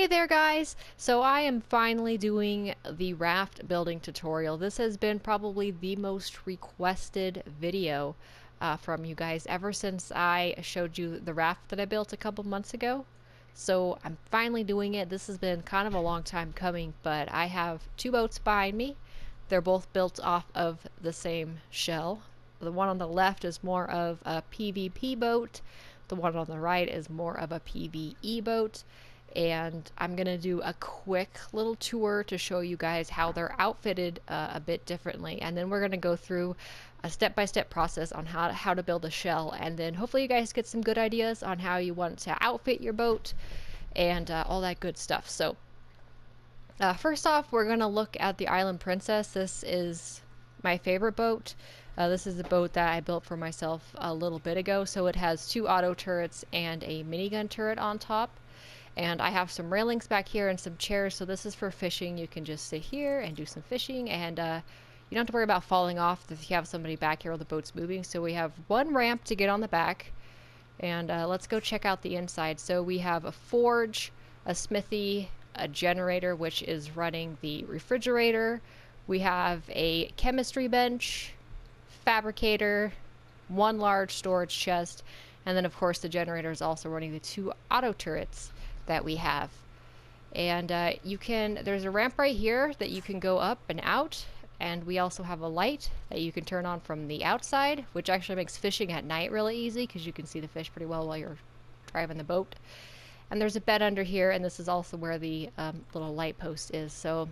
Hey there guys! So I am finally doing the raft building tutorial. This has been probably the most requested video from you guys ever since I showed you the raft that I built a couple months ago. So I'm finally doing it. This has been kind of a long time coming, but I have two boats behind me. They're both built off of the same shell. The one on the left is more of a PvP boat. The one on the right is more of a PvE boat. And I'm gonna do a quick little tour to show you guys how they're outfitted a bit differently, and then we're gonna go through a step-by-step process on how to build a shell, and then hopefully you guys get some good ideas on how you want to outfit your boat and all that good stuff. So first off, we're gonna look at the Island Princess. This is my favorite boat. This is the boat that I built for myself a little bit ago. So it has two auto turrets and a minigun turret on top. And I have some railings back here and some chairs, so this is for fishing. You can just sit here and do some fishing, and you don't have to worry about falling off if you have somebody back here while the boat's moving. So we have one ramp to get on the back, and let's go check out the inside. So we have a forge, a smithy, a generator, which is running the refrigerator. We have a chemistry bench, fabricator, one large storage chest, and then of course the generator is also running the two auto turrets that we have. And there's a ramp right here that you can go up and out, and we also have a light that you can turn on from the outside, which actually makes fishing at night really easy because you can see the fish pretty well while you're driving the boat. And there's a bed under here, and this is also where the little light post is. So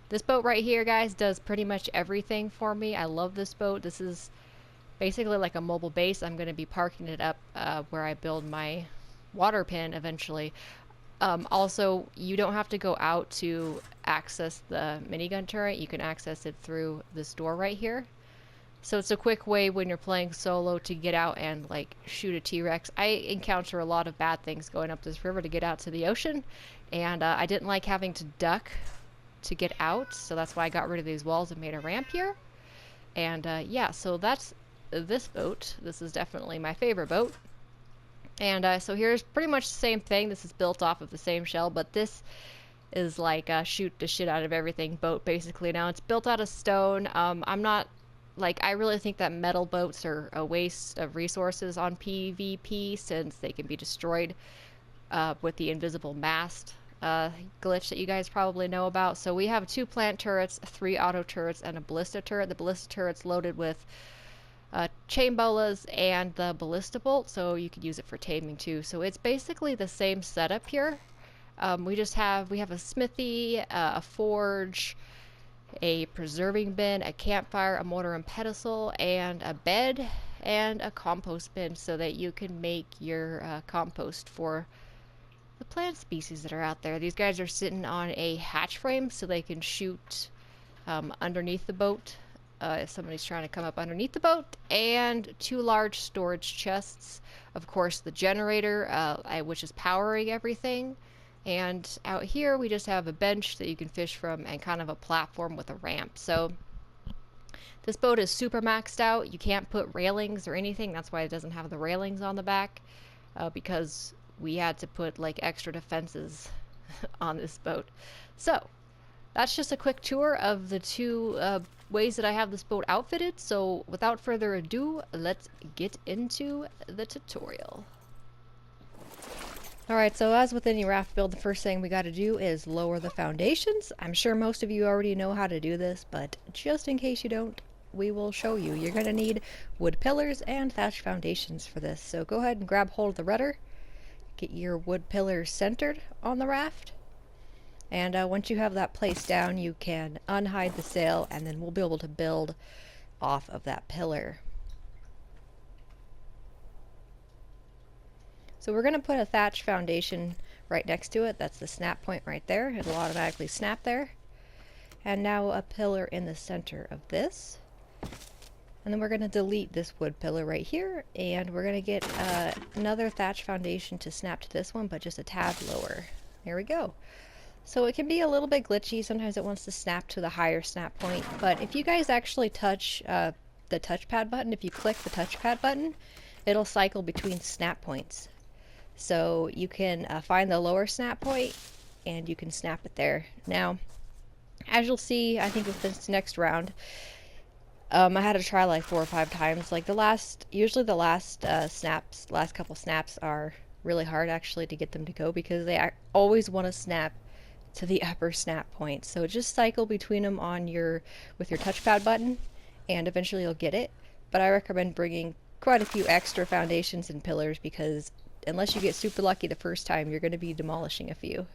this boat right here, guys, does pretty much everything for me. I love this boat. This is basically like a mobile base. I'm going to be parking it up where I build my water pin eventually. Also, you don't have to go out to access the minigun turret. You can access it through this door right here. So it's a quick way when you're playing solo to get out and like shoot a T-Rex. I encounter a lot of bad things going up this river to get out to the ocean, and I didn't like having to duck to get out, so that's why I got rid of these walls and made a ramp here. And yeah, so that's this boat. This is definitely my favorite boat. And so here's pretty much the same thing. This is built off of the same shell, but this is like a shoot the shit out of everything boat basically. Now it's built out of stone. I'm not like, I really think that metal boats are a waste of resources on PvP since they can be destroyed with the invisible mast glitch that you guys probably know about. So we have two plant turrets, three auto turrets, and a ballista turret. The ballista turret's loaded with chain bolas and the ballista bolt, so you could use it for taming too. So it's basically the same setup here. We have a smithy, a forge, a preserving bin, a campfire, a mortar and pestle, and a bed, and a compost bin so that you can make your compost for the plant species that are out there. These guys are sitting on a hatch frame so they can shoot underneath the boat if somebody's trying to come up underneath the boat, and two large storage chests. Of course, the generator, which is powering everything. And out here, we just have a bench that you can fish from and kind of a platform with a ramp. So this boat is super maxed out. You can't put railings or anything. That's why it doesn't have the railings on the back, because we had to put like extra defenses on this boat. So that's just a quick tour of the two ways that I have this boat outfitted. So without further ado, let's get into the tutorial. Alright, so as with any raft build, the first thing we got to do is lower the foundations. I'm sure most of you already know how to do this, but just in case you don't, we will show you. You're going to need wood pillars and thatch foundations for this. So go ahead and grab hold of the rudder. Get your wood pillars centered on the raft. And once you have that placed down, you can unhide the sail, and then we'll be able to build off of that pillar. So we're going to put a thatch foundation right next to it. That's the snap point right there. It'll automatically snap there. And now a pillar in the center of this. And then we're going to delete this wood pillar right here, and we're going to get another thatch foundation to snap to this one, but just a tad lower. There we go. So it can be a little bit glitchy. Sometimes it wants to snap to the higher snap point, but if you guys actually touch the touchpad button, if you click the touchpad button, it'll cycle between snap points. So you can find the lower snap point and you can snap it there. Now, as you'll see, I think with this next round, I had to try like 4 or 5 times. Like usually the last last couple snaps are really hard actually to get them to go because they always want to snap to the upper snap point. So just cycle between them with your touchpad button, and eventually you'll get it. But I recommend bringing quite a few extra foundations and pillars because unless you get super lucky the first time, you're going to be demolishing a few.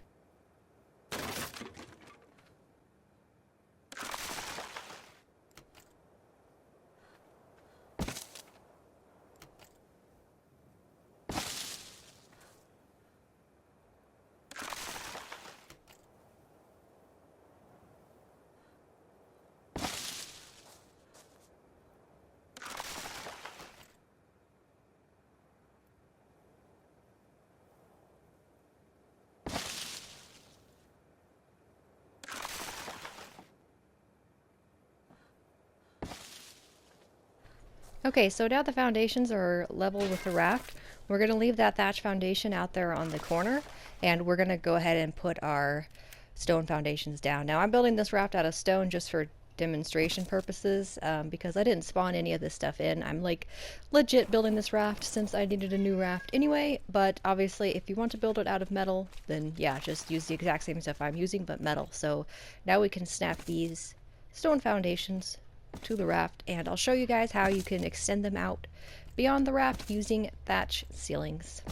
Okay, so now the foundations are level with the raft. We're going to leave that thatch foundation out there on the corner, and we're going to go ahead and put our stone foundations down. Now I'm building this raft out of stone just for demonstration purposes because I didn't spawn any of this stuff in. I'm like legit building this raft since I needed a new raft anyway, but obviously if you want to build it out of metal, then yeah, just use the exact same stuff I'm using but metal. So now we can snap these stone foundations to the raft, and I'll show you guys how you can extend them out beyond the raft using thatch ceilings.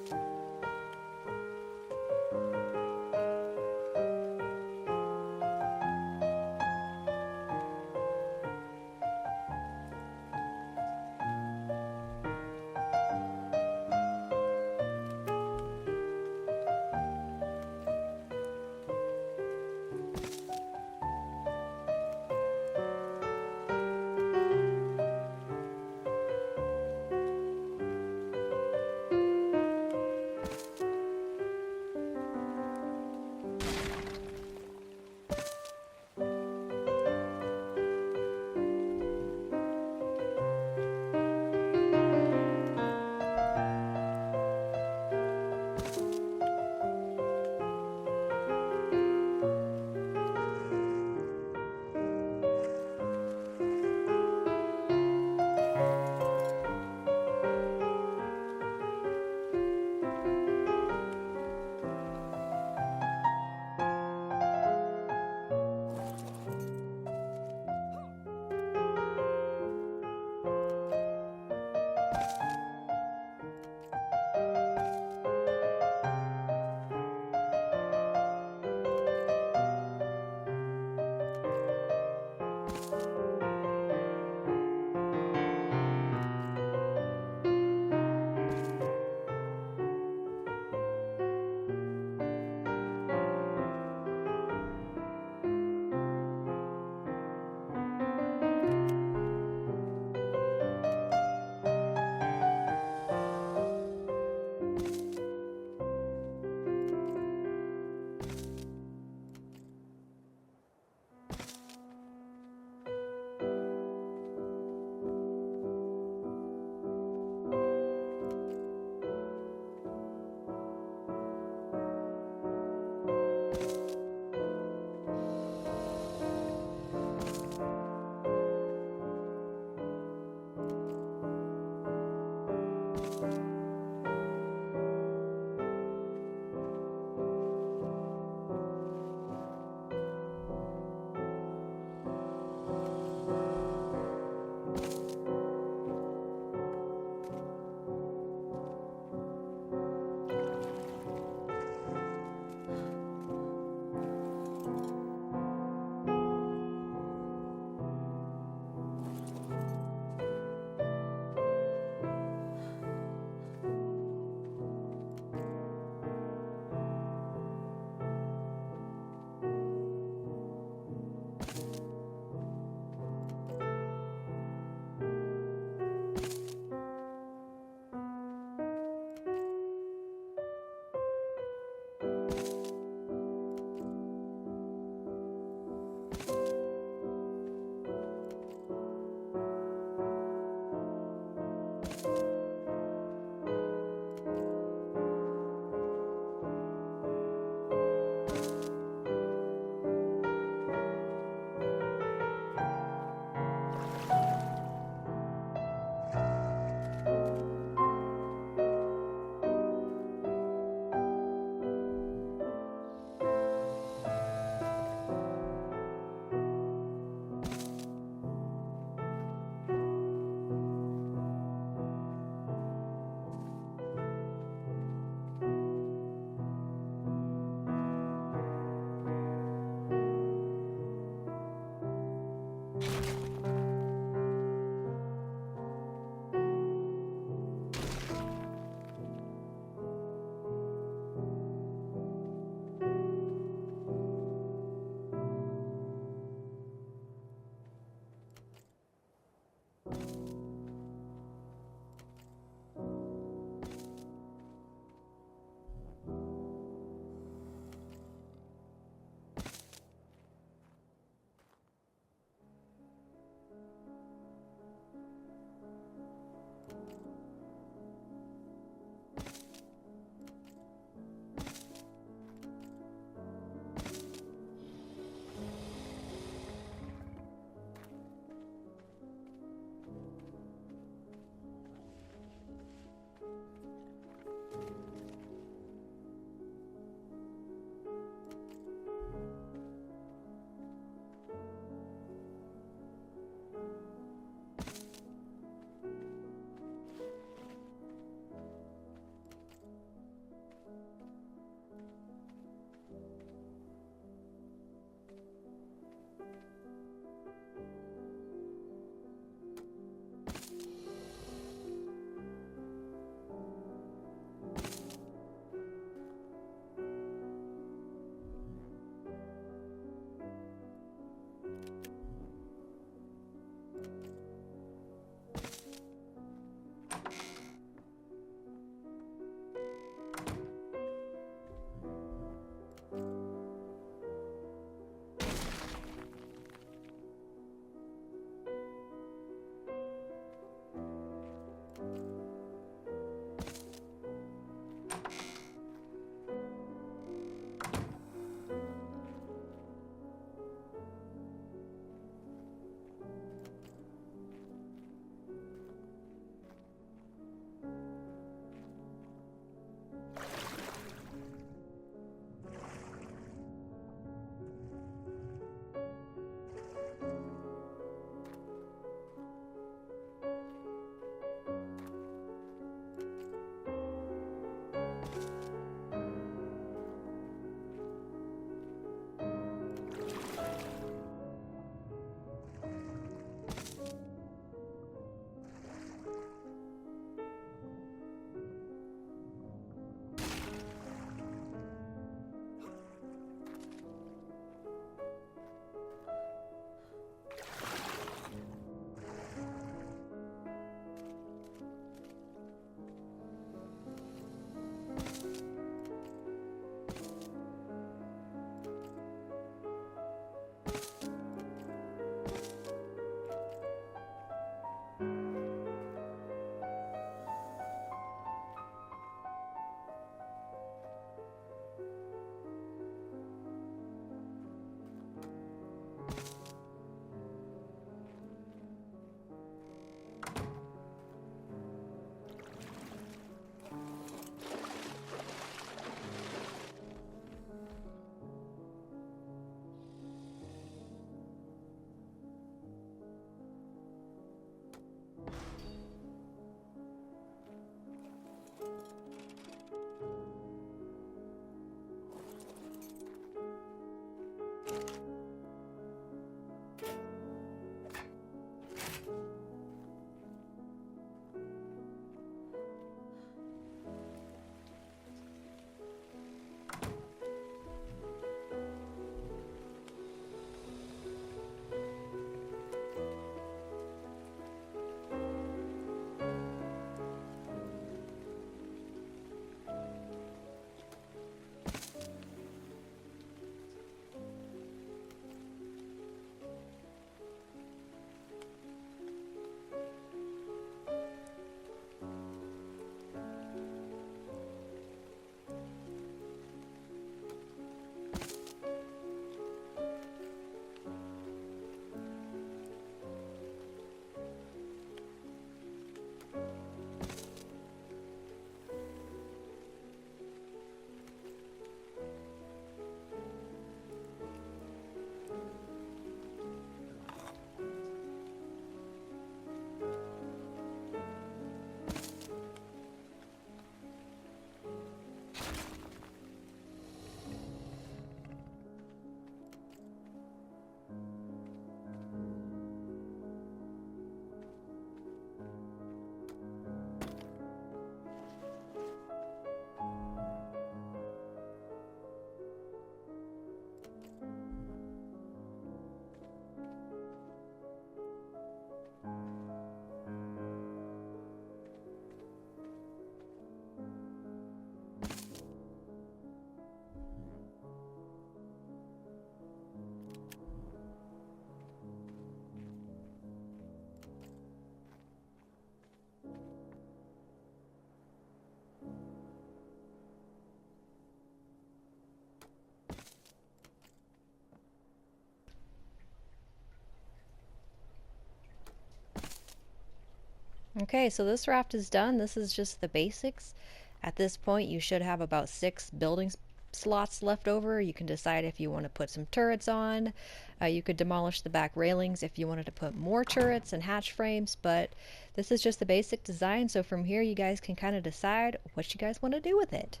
Okay, so this raft is done. This is just the basics. At this point, you should have about 6 building slots left over. You can decide if you want to put some turrets on. You could demolish the back railings if you wanted to put more turrets and hatch frames, but this is just the basic design. So from here, you guys can kind of decide what you guys want to do with it.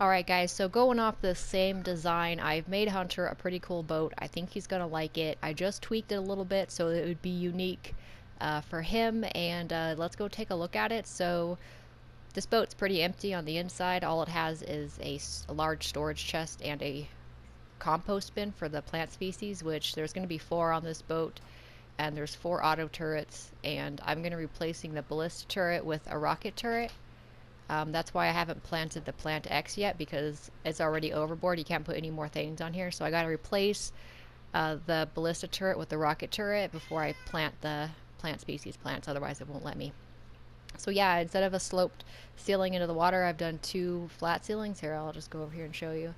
Alright guys, so going off the same design, I've made Hunter a pretty cool boat. I think he's gonna like it. I just tweaked it a little bit so it would be unique for him, and let's go take a look at it. So this boat's pretty empty on the inside. All it has is a large storage chest and a compost bin for the plant species, which there's going to be 4 on this boat, and there's 4 auto turrets, and I'm going to be replacing the ballista turret with a rocket turret. That's why I haven't planted the plant X yet, because it's already overboard. You can't put any more things on here, so I got to replace the ballista turret with the rocket turret before I plant the plant species plants, otherwise it won't let me. So yeah, instead of a sloped ceiling into the water, I've done 2 flat ceilings. Here, I'll just go over here and show you.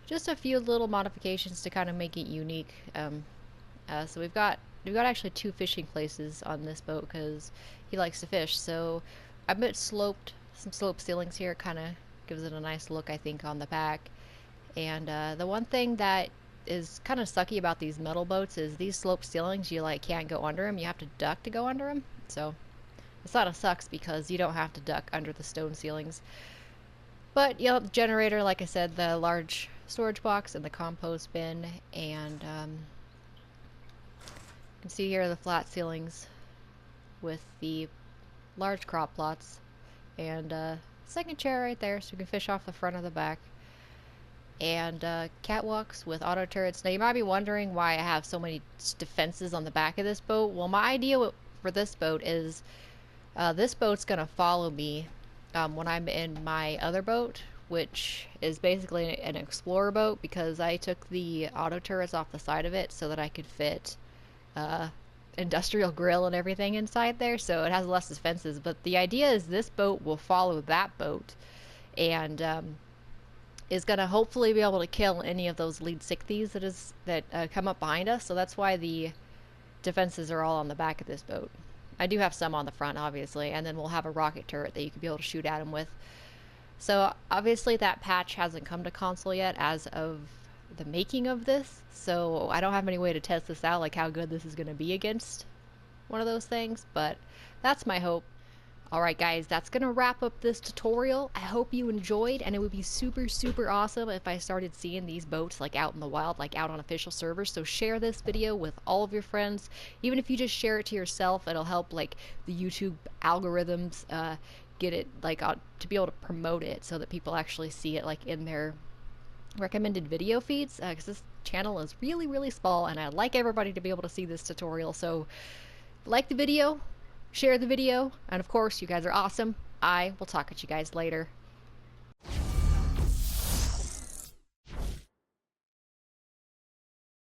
Just a few little modifications to kind of make it unique. So we've got actually 2 fishing places on this boat because he likes to fish. So I put some sloped ceilings here. Kind of gives it a nice look, I think, on the back. And the one thing that is kind of sucky about these metal boats is these sloped ceilings, you like can't go under them. You have to duck to go under them. So it sort of sucks because you don't have to duck under the stone ceilings. But you know, the generator, like I said, the large storage box and the compost bin, and you can see here the flat ceilings with the large crop plots, and second chair right there so you can fish off the front or the back. And catwalks with auto turrets. Now you might be wondering why I have so many defenses on the back of this boat. Well, my idea for this boat is this boat's gonna follow me when I'm in my other boat, which is basically an explorer boat, because I took the auto turrets off the side of it so that I could fit industrial grill and everything inside there, so it has less defenses. But the idea is this boat will follow that boat, and is going to hopefully be able to kill any of those lead sick thieves that come up behind us. So that's why the defenses are all on the back of this boat. I do have some on the front, obviously, and then we'll have a rocket turret that you can be able to shoot at them with. So obviously that patch hasn't come to console yet as of the making of this, so I don't have any way to test this out, like how good this is going to be against one of those things, but that's my hope. Alright guys, that's going to wrap up this tutorial. I hope you enjoyed, and it would be super awesome if I started seeing these boats like out in the wild, like out on official servers. So share this video with all of your friends. Even if you just share it to yourself, it'll help like the YouTube algorithms get it like to be able to promote it so that people actually see it like in their recommended video feeds, because this channel is really small and I'd like everybody to be able to see this tutorial. So like the video, share the video, and of course, you guys are awesome. I will talk at you guys later.